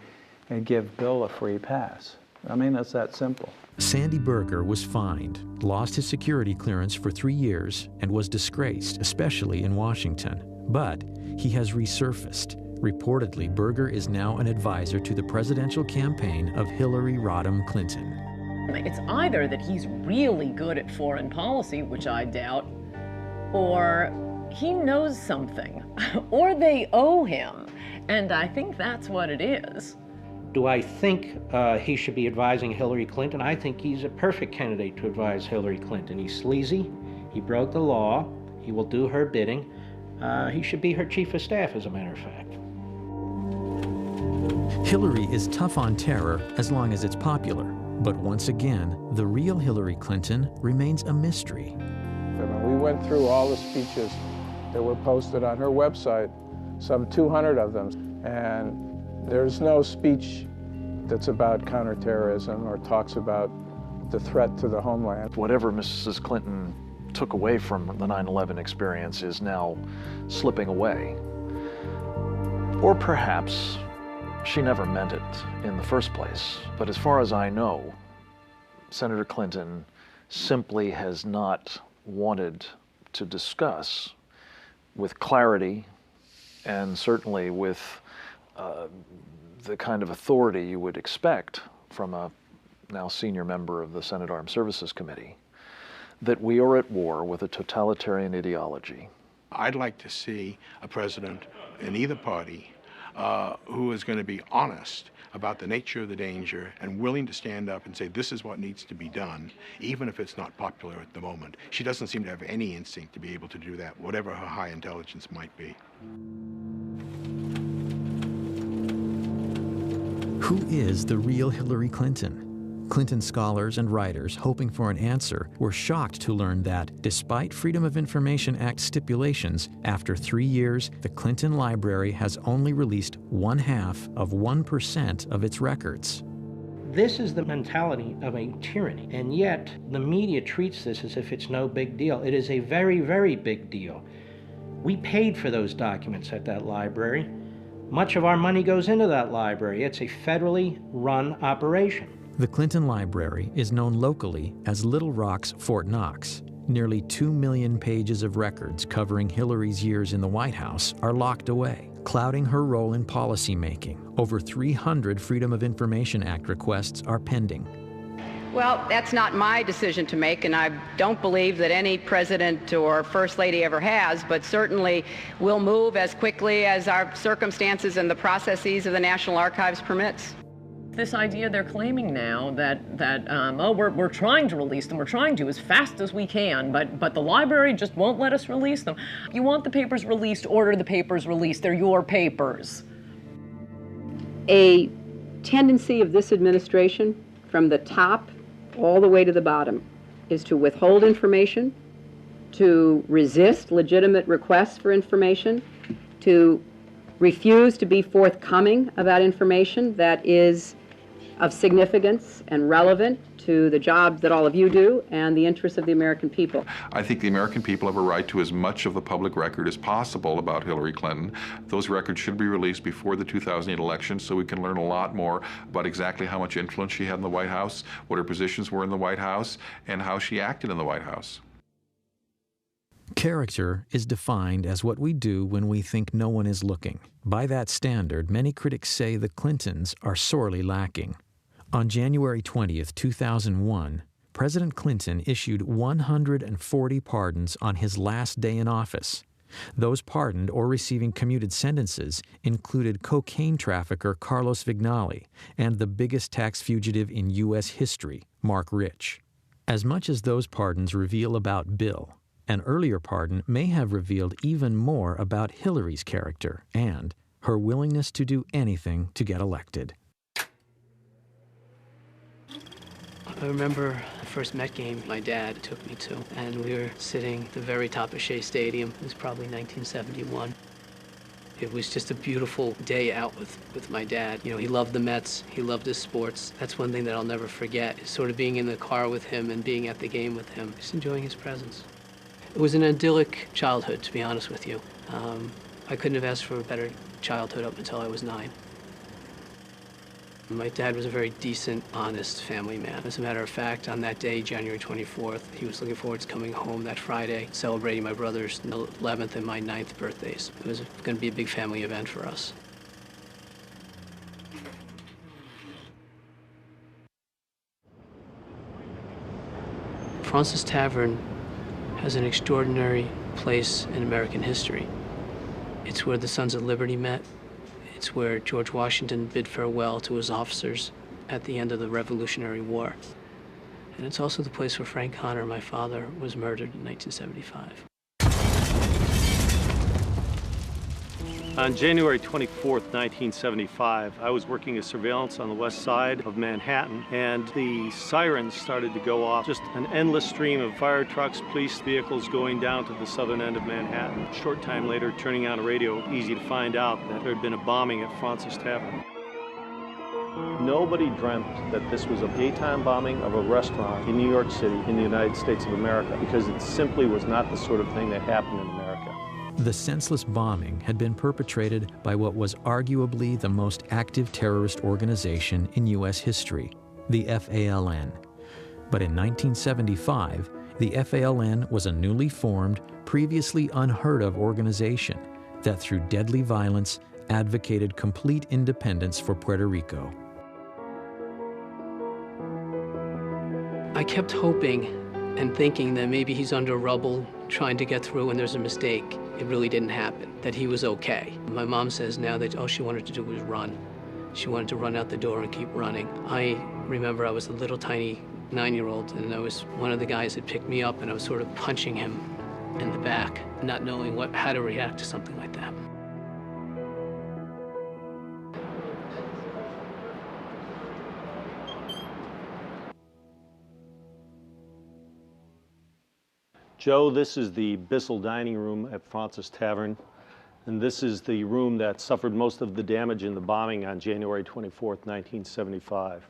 and give Bill a free pass. I mean, it's that simple. Sandy Berger was fined, lost his security clearance for 3 years, and was disgraced, especially in Washington. But he has resurfaced. Reportedly, Berger is now an advisor to the presidential campaign of Hillary Rodham Clinton. It's either that he's really good at foreign policy, which I doubt, or he knows something, or they owe him. And I think that's what it is. Do I think he should be advising Hillary Clinton? I think he's a perfect candidate to advise Hillary Clinton. He's sleazy, he broke the law, he will do her bidding. He should be her chief of staff, as a matter of fact. Hillary is tough on terror as long as it's popular. But once again, the real Hillary Clinton remains a mystery. We went through all the speeches that were posted on her website, some 200 of them, and there's no speech that's about counterterrorism or talks about the threat to the homeland. Whatever Mrs. Clinton took away from the 9/11 experience is now slipping away. Or perhaps she never meant it in the first place. But as far as I know, Senator Clinton simply has not wanted to discuss with clarity and certainly with the kind of authority you would expect from a now senior member of the Senate Armed Services Committee, that we are at war with a totalitarian ideology. I'd like to see a president in either party who is going to be honest about the nature of the danger and willing to stand up and say this is what needs to be done, even if it's not popular at the moment. She doesn't seem to have any instinct to be able to do that, whatever her high intelligence might be. Who is the real Hillary Clinton? Clinton scholars and writers hoping for an answer were shocked to learn that, despite Freedom of Information Act stipulations, after 3 years, the Clinton Library has only released 0.5% of its records. This is the mentality of a tyranny, and yet the media treats this as if it's no big deal. It is a very, very big deal. We paid for those documents at that library. Much of our money goes into that library. It's a federally run operation. The Clinton Library is known locally as Little Rock's Fort Knox. Nearly 2 million pages of records covering Hillary's years in the White House are locked away, clouding her role in policymaking. Over 300 Freedom of Information Act requests are pending. Well, that's not my decision to make, and I don't believe that any president or first lady ever has, but certainly we'll move as quickly as our circumstances and the processes of the National Archives permits. This idea they're claiming now that we're trying to release them, we're trying to as fast as we can, but the library just won't let us release them. You want the papers released, order the papers released. They're your papers. A tendency of this administration, from the top all the way to the bottom, is to withhold information, to resist legitimate requests for information, to refuse to be forthcoming about information that is of significance and relevant to the job that all of you do and the interests of the American people. I think the American people have a right to as much of the public record as possible about Hillary Clinton. Those records should be released before the 2008 election so we can learn a lot more about exactly how much influence she had in the White House, what her positions were in the White House, and how she acted in the White House. Character is defined as what we do when we think no one is looking. By that standard, many critics say the Clintons are sorely lacking. On January 20th, 2001, President Clinton issued 140 pardons on his last day in office. Those pardoned or receiving commuted sentences included cocaine trafficker Carlos Vignali and the biggest tax fugitive in U.S. history, Mark Rich. As much as those pardons reveal about Bill, an earlier pardon may have revealed even more about Hillary's character and her willingness to do anything to get elected. I remember the first Met game my dad took me to, and we were sitting at the very top of Shea Stadium. It was probably 1971. It was just a beautiful day out with my dad. You know, he loved the Mets, he loved his sports. That's one thing that I'll never forget, is sort of being in the car with him and being at the game with him, just enjoying his presence. It was an idyllic childhood, to be honest with you. I couldn't have asked for a better childhood up until I was 9. My dad was a very decent, honest family man. As a matter of fact, on that day, January 24th, he was looking forward to coming home that Friday, celebrating my brother's 11th and my 9th birthdays. It was going to be a big family event for us. Fraunces Tavern has an extraordinary place in American history. It's where the Sons of Liberty met. It's where George Washington bid farewell to his officers at the end of the Revolutionary War. And it's also the place where Frank Connor, my father, was murdered in 1975. On January 24th, 1975, I was working as surveillance on the west side of Manhattan, and the sirens started to go off. Just an endless stream of fire trucks, police vehicles going down to the southern end of Manhattan. A short time later, turning on a radio, easy to find out that there had been a bombing at Francis Tavern. Nobody dreamt that this was a daytime bombing of a restaurant in New York City in the United States of America, because it simply was not the sort of thing that happened in America. The senseless bombing had been perpetrated by what was arguably the most active terrorist organization in U.S. history, the FALN. But in 1975, the FALN was a newly formed, previously unheard of organization that through deadly violence advocated complete independence for Puerto Rico. I kept hoping and thinking that maybe he's under rubble, trying to get through, and there's a mistake. It really didn't happen, that he was okay. My mom says now that all she wanted to do was run. She wanted to run out the door and keep running. I remember I was a little tiny 9-year-old, and I was one of the guys that picked me up, and I was sort of punching him in the back, not knowing how to react to something like that. Joe, this is the Bissell dining room at Francis Tavern, and this is the room that suffered most of the damage in the bombing on January 24th, 1975.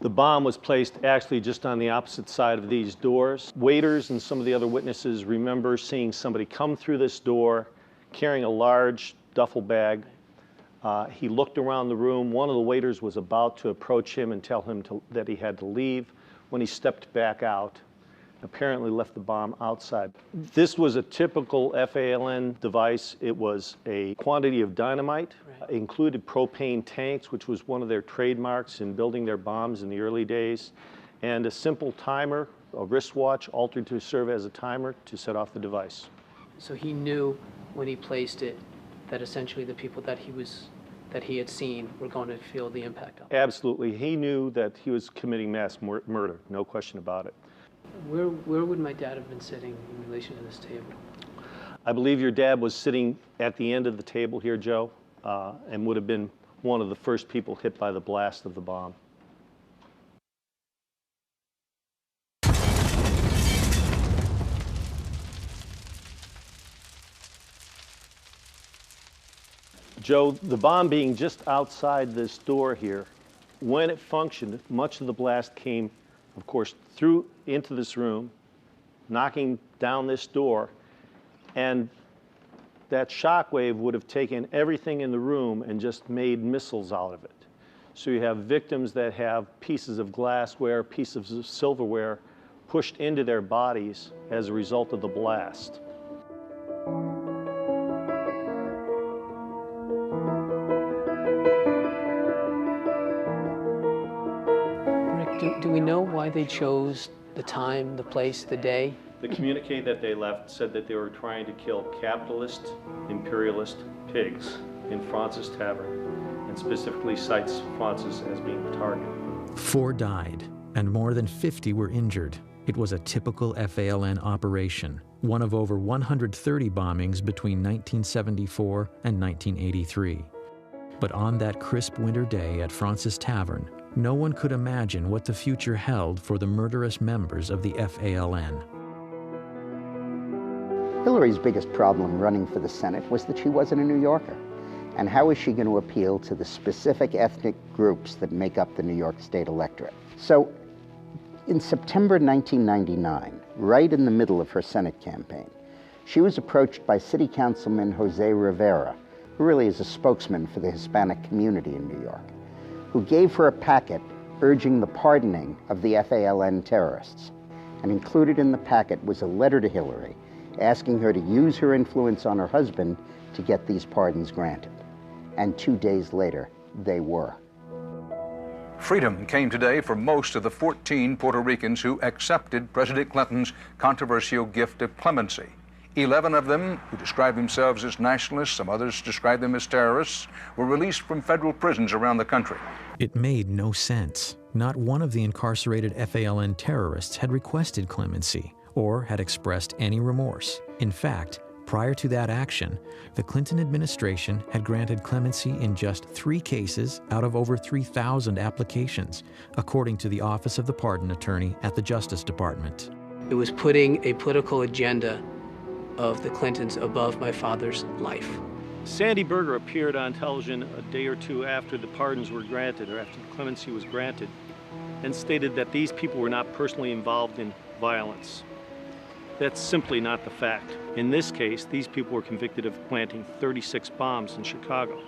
The bomb was placed actually just on the opposite side of these doors. Waiters and some of the other witnesses remember seeing somebody come through this door carrying a large duffel bag. He looked around the room. One of the waiters was about to approach him and tell him that he had to leave when he stepped back out. Apparently left the bomb outside. This was a typical FALN device. It was a quantity of dynamite. It included propane tanks, which was one of their trademarks in building their bombs in the early days, and a simple timer, a wristwatch altered to serve as a timer to set off the device. So he knew when he placed it that essentially the people that he had seen were going to feel the impact of it. Absolutely. He knew that he was committing mass murder, no question about it. Where would my dad have been sitting in relation to this table? I believe your dad was sitting at the end of the table here, Joe, and would have been one of the first people hit by the blast of the bomb. Joe, the bomb being just outside this door here, when it functioned, much of the blast came, of course, through into this room, knocking down this door, and that shock wave would have taken everything in the room and just made missiles out of it. So you have victims that have pieces of glassware, pieces of silverware pushed into their bodies as a result of the blast. Do we know why they chose the time, the place, the day? The communique that they left said that they were trying to kill capitalist, imperialist pigs in Francis Tavern, and specifically cites Francis as being the target. 4 died, and more than 50 were injured. It was a typical FALN operation, one of over 130 bombings between 1974 and 1983. But on that crisp winter day at Francis Tavern, no one could imagine what the future held for the murderous members of the FALN. Hillary's biggest problem running for the Senate was that she wasn't a New Yorker. And how is she going to appeal to the specific ethnic groups that make up the New York State electorate? So, in September 1999, right in the middle of her Senate campaign, she was approached by City Councilman Jose Rivera, who really is a spokesman for the Hispanic community in New York, who gave her a packet urging the pardoning of the FALN terrorists. And included in the packet was a letter to Hillary asking her to use her influence on her husband to get these pardons granted. And 2 days later, they were. Freedom came today for most of the 14 Puerto Ricans who accepted President Clinton's controversial gift of clemency. 11 of them, who describe themselves as nationalists, some others describe them as terrorists, were released from federal prisons around the country. It made no sense. Not one of the incarcerated FALN terrorists had requested clemency or had expressed any remorse. In fact, Prior to that action, the Clinton administration had granted clemency in just 3 cases out of over 3,000 applications, according to the Office of the Pardon Attorney at the Justice Department. It was putting a political agenda of the Clintons above my father's life. Sandy Berger appeared on television a day or two after the pardons were granted, or after the clemency was granted, and stated that these people were not personally involved in violence. That's simply not the fact. In this case, these people were convicted of planting 36 bombs in Chicago.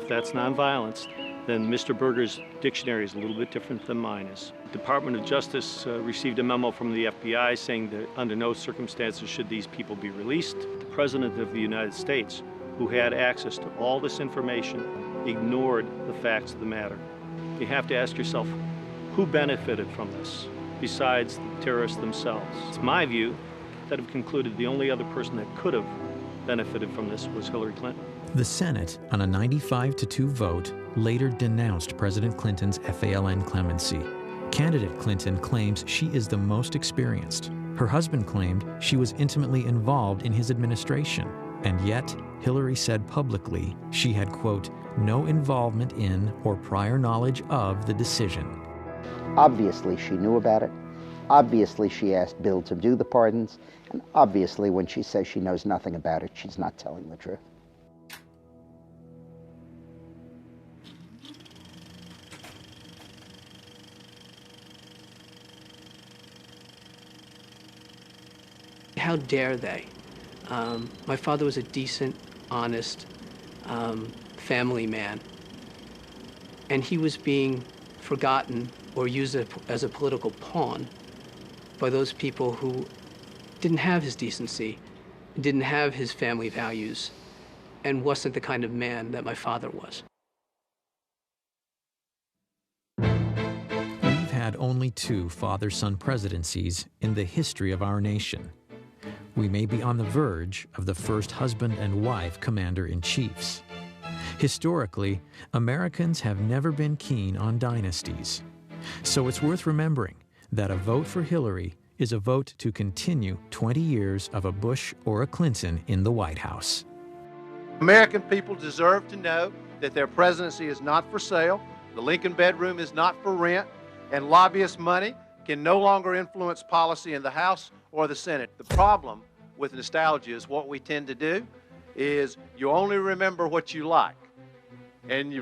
If that's nonviolence, then Mr. Berger's dictionary is a little bit different than mine is. The Department of Justice received a memo from the FBI saying that under no circumstances should these people be released. The President of the United States, who had access to all this information, ignored the facts of the matter. You have to ask yourself, who benefited from this besides the terrorists themselves? It's my view that have concluded the only other person that could have benefited from this was Hillary Clinton. The Senate, on a 95-2 vote, later denounced President Clinton's FALN clemency. Candidate Clinton claims she is the most experienced. Her husband claimed she was intimately involved in his administration, and yet Hillary said publicly she had, quote, no involvement in or prior knowledge of the decision. Obviously, she knew about it. Obviously, she asked Bill to do the pardons. And obviously, when she says she knows nothing about it, she's not telling the truth. How dare they? My father was a decent, honest family man. And he was being forgotten or used as a political pawn by those people who didn't have his decency, didn't have his family values, and wasn't the kind of man that my father was. We've had only 2 father-son presidencies in the history of our nation. We may be on the verge of the first husband and wife commander-in-chiefs. Historically, Americans have never been keen on dynasties. So it's worth remembering that a vote for Hillary is a vote to continue 20 years of a Bush or a Clinton in the White House. American people deserve to know that their presidency is not for sale, the Lincoln bedroom is not for rent, and lobbyist money can no longer influence policy in the House or the Senate. The problem with nostalgia is what we tend to do is you only remember what you like, and you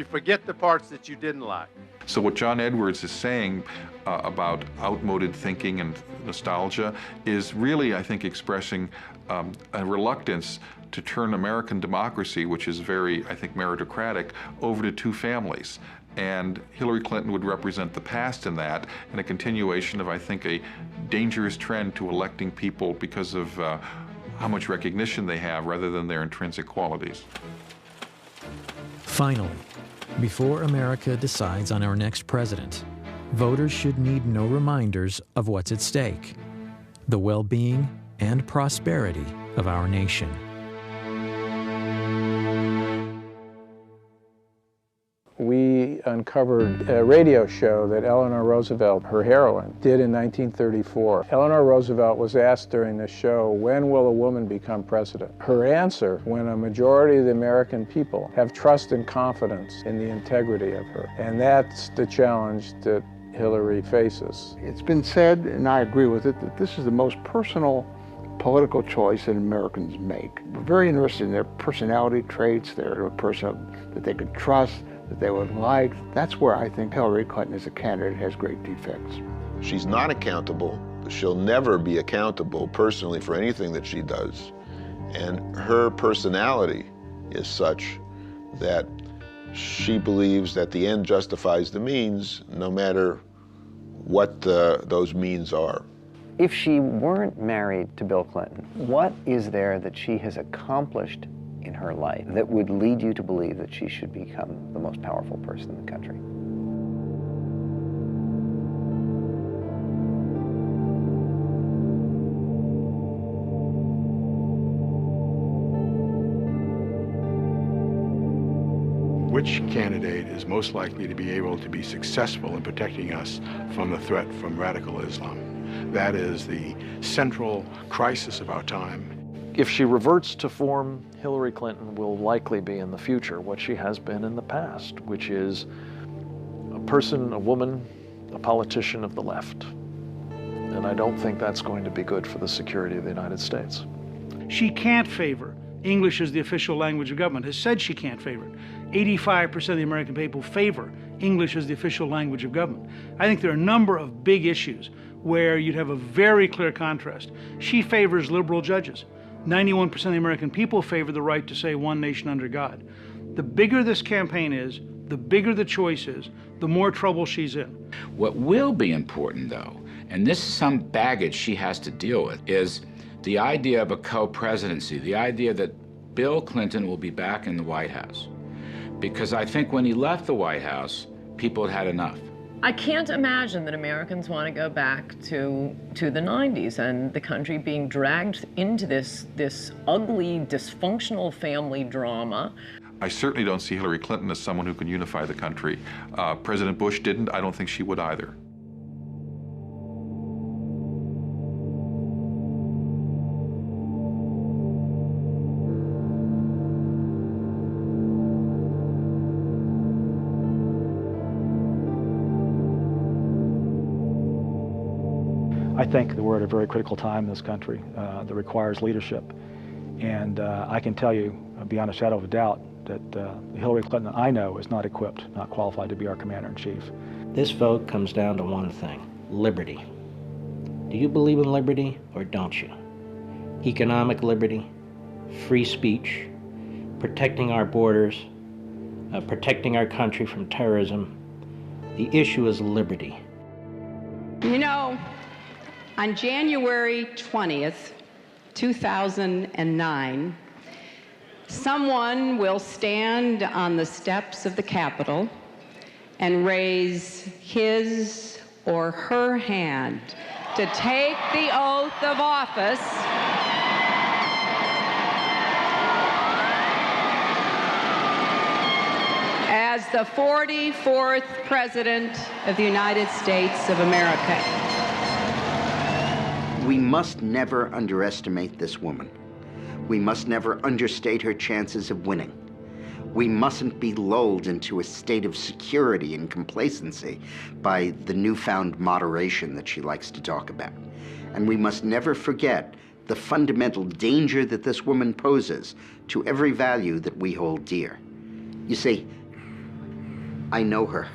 forget the parts that you didn't like. So what John Edwards is saying about outmoded thinking and nostalgia is really, I think, expressing a reluctance to turn American democracy, which is very, I think, meritocratic, over to 2 families. And Hillary Clinton would represent the past in that, and a continuation of, I think, a dangerous trend to electing people because of how much recognition they have rather than their intrinsic qualities. Finally, before America decides on our next president, voters should need no reminders of what's at stake: the well-being and prosperity of our nation. We uncovered a radio show that Eleanor Roosevelt, her heroine, did in 1934. Eleanor Roosevelt was asked during the show, when will a woman become president? Her answer, when a majority of the American people have trust and confidence in the integrity of her. And that's the challenge that Hillary faces. It's been said, and I agree with it, that this is the most personal political choice that Americans make. We're very interested in their personality traits, their person that they could trust, that they would like. That's where I think Hillary Clinton as a candidate has great defects. She's not accountable. She'll never be accountable personally for anything that she does. And her personality is such that she believes that the end justifies the means, no matter what those means are. If she weren't married to Bill Clinton, what is there that she has accomplished in her life that would lead you to believe that she should become the most powerful person in the country? Which candidate is most likely to be able to be successful in protecting us from the threat from radical Islam? That is the central crisis of our time. If she reverts to form, Hillary Clinton will likely be in the future what she has been in the past, which is a person, a woman, a politician of the left. And I don't think that's going to be good for the security of the United States. She can't favor English as the official language of government, has said she can't favor it. 85% of the American people favor English as the official language of government. I think there are a number of big issues where you'd have a very clear contrast. She favors liberal judges. 91% of the American people favor the right to say one nation under God. The bigger this campaign is, the bigger the choice is, the more trouble she's in. What will be important, though, and this is some baggage she has to deal with, is the idea of a co-presidency, the idea that Bill Clinton will be back in the White House. Because I think when he left the White House, people had had enough. I can't imagine that Americans want to go back to the 90s and the country being dragged into this ugly, dysfunctional family drama. I certainly don't see Hillary Clinton as someone who can unify the country. President Bush didn't. I don't think she would either. I think that we're at a very critical time in this country that requires leadership. And I can tell you, beyond a shadow of a doubt, that Hillary Clinton I know is not equipped, not qualified to be our commander-in-chief. This vote comes down to one thing: liberty. Do you believe in liberty or don't you? Economic liberty, free speech, protecting our borders, protecting our country from terrorism. The issue is liberty. You know, on January 20th, 2009, someone will stand on the steps of the Capitol and raise his or her hand to take the oath of office as the 44th President of the United States of America. We must never underestimate this woman. We must never understate her chances of winning. We mustn't be lulled into a state of security and complacency by the newfound moderation that she likes to talk about. And we must never forget the fundamental danger that this woman poses to every value that we hold dear. You see, I know her.